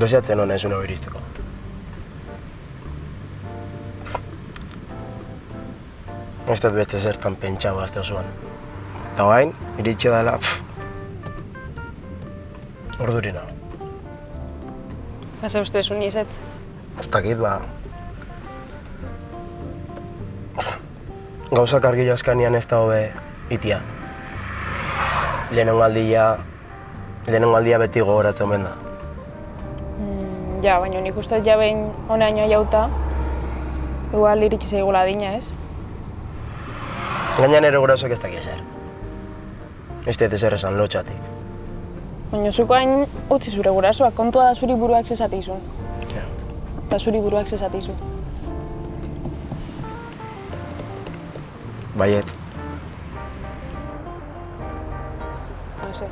Doziatzen hona ezuna iristeko. Ez dut beste zertan pentsa bazte osoan. Eta bain, iritsi dela, ordurina. Baza uste zuen izet? Ez dakit, gauzak argi askanian ez da hobe itia. Lehenengo aldia beti gogoratzen omen da. Ja, baina nik uste ja behin honaino jauta, igual iritsi zaigula adina, ez? Gainan ere gurasoak ez dakit ezer. Ez dut ezer esan lotxatik. Baina zuko hain utzi zure gurasoak, kontua da zuri buruak zesatizun. Ja. Eta zuri buruak zesatizun. Baiet. No sé.